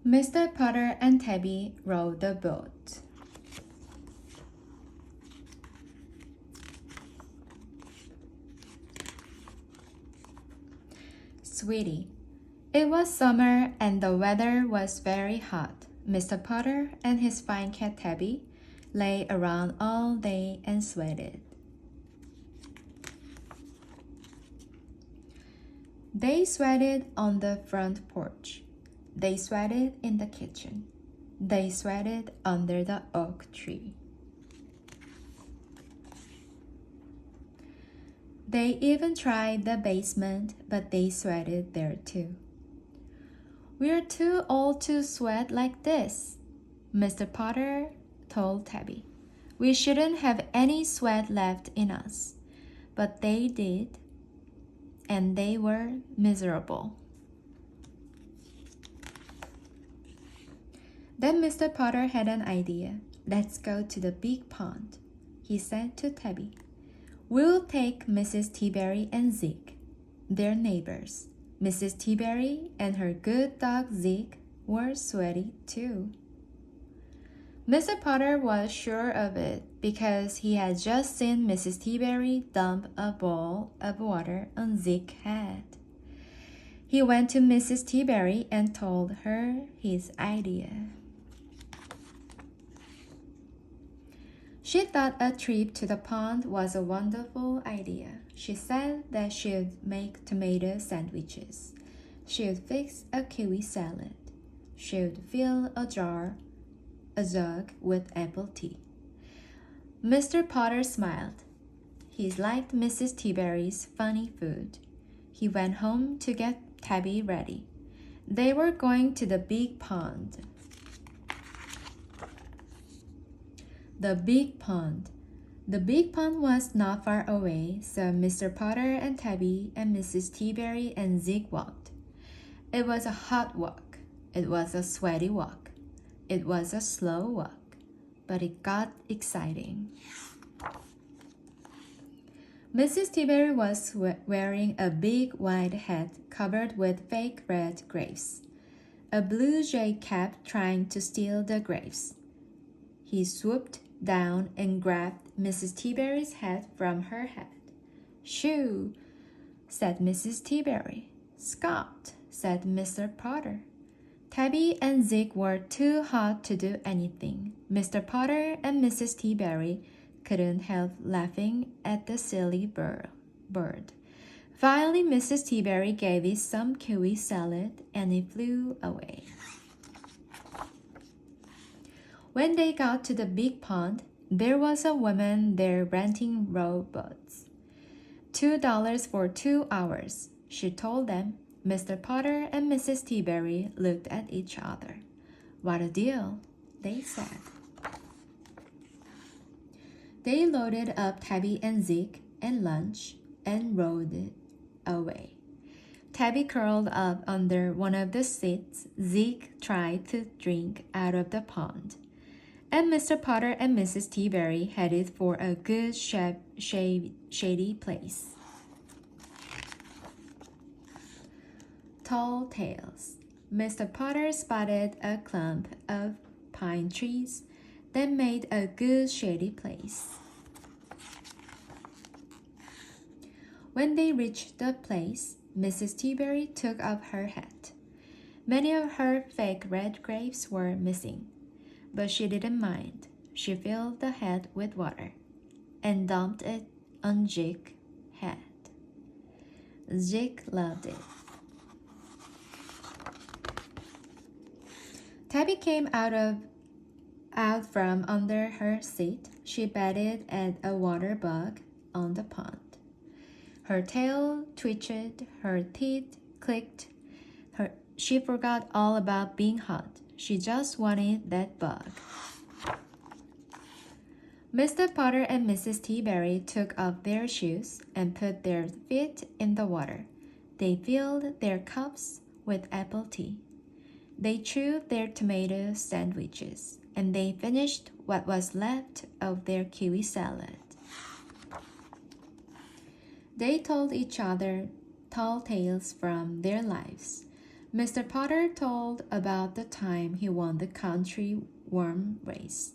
Mr. Putter and Tabby rowed the boat. Sweetie, it was summer and the weather was very hot. Mr. Putter and his fine cat Tabby lay around all day and sweated. They sweated on the front porch. They sweated in the kitchen. They sweated under the oak tree. They even tried the basement, but they sweated there too. We're too old to sweat like this, Mr. Potter told Tabby. We shouldn't have any sweat left in us. But they did, and they were miserable. Then Mr. Potter had an idea. Let's go to the big pond, he said to Tabby. We'll take Mrs. Tberry and Zeke. They're neighbors. Mrs. Tberry and her good dog Zeke were sweaty too. Mr. Potter was sure of it because he had just seen Mrs. Tberry dump a bowl of water on Zeke's head. He went to Mrs. Tberry and told her his idea. She thought a trip to the pond was a wonderful idea. She said that she'd make tomato sandwiches. She'd fix a kiwi salad. She'd fill a jug with apple tea. Mr. Potter smiled. He liked Mrs. Tberry's funny food. He went home to get Tabby ready. They were going to the big pond. The big pond. The big pond was not far away, so Mr. Potter and Tabby and Mrs. Tberry and Zeke walked. It was a hot walk. It was a sweaty walk. It was a slow walk, but it got exciting. Mrs. Tberry was wearing a big white hat covered with fake red grapes. A blue jay kept trying to steal the grapes. He swooped down and grabbed Mrs. Tberry's hat from her head. Shoo, said Mrs. Tberry. Scott, said Mr. Potter. Tabby and Zeke were too hot to do anything. Mr. Potter and Mrs. Tberry couldn't help laughing at the silly bird. Finally, Mrs. Tberry gave it some kiwi salad and it flew away. When they got to the big pond, there was a woman there renting rowboats. $2 for 2 hours, she told them. Mr. Potter and Mrs. Tberry looked at each other. What a deal, they said. They loaded up Tabby and Zeke and lunch and rowed away. Tabby curled up under one of the seats. Zeke tried to drink out of the pond. And Mr. Potter and Mrs. Tberry headed for a good shady place. Tall tales. Mr. Potter spotted a clump of pine trees that made a good shady place. When they reached the place, Mrs. Tberry took off her hat. Many of her fake red grapes were missing, but she didn't mind. She filled the hat with water and dumped it on Zeke's head. Zeke loved it. Tabby came out from under her seat. She batted at a water bug on the pond. Her tail twitched, her teeth clicked. She forgot all about being hot. She just wanted that bug. Mr. Potter and Mrs. Tberry took off their shoes and put their feet in the water. They filled their cups with apple tea. They chewed their tomato sandwiches, and they finished what was left of their kiwi salad. They told each other tall tales from their lives. Mr. Potter told about the time he won the country worm race.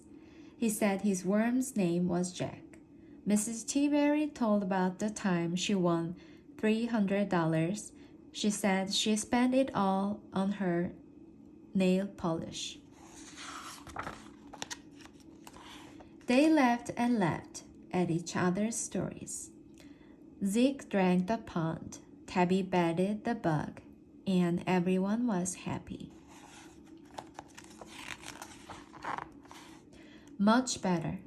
He said his worm's name was Jack. Mrs. Tberry told about the time she won $300. She said she spent it all on her nail polish. They laughed and laughed at each other's stories. Zeke drank the pond, Tabby batted the bug, and everyone was happy. Much better.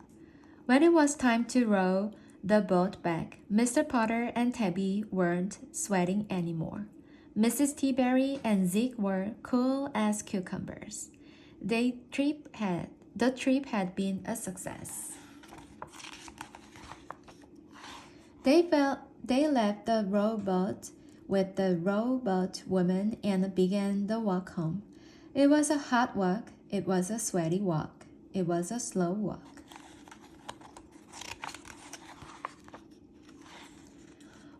When it was time to row the boat back, Mr. Potter and Tabby weren't sweating anymore. Mrs. Tberry and Zeke were cool as cucumbers. The trip had been a success. They left the rowboat with the rowboat woman and began the walk home. It was a hot walk. It was a sweaty walk. It was a slow walk.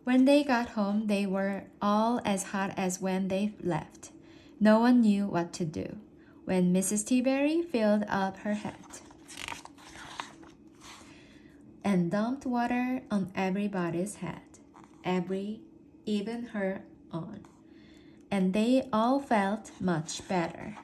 When they got home, they were all as hot as when they left. No one knew what to do when Mrs. Tberry filled up her hat and dumped water on everybody's head, even her own. And they all felt much better.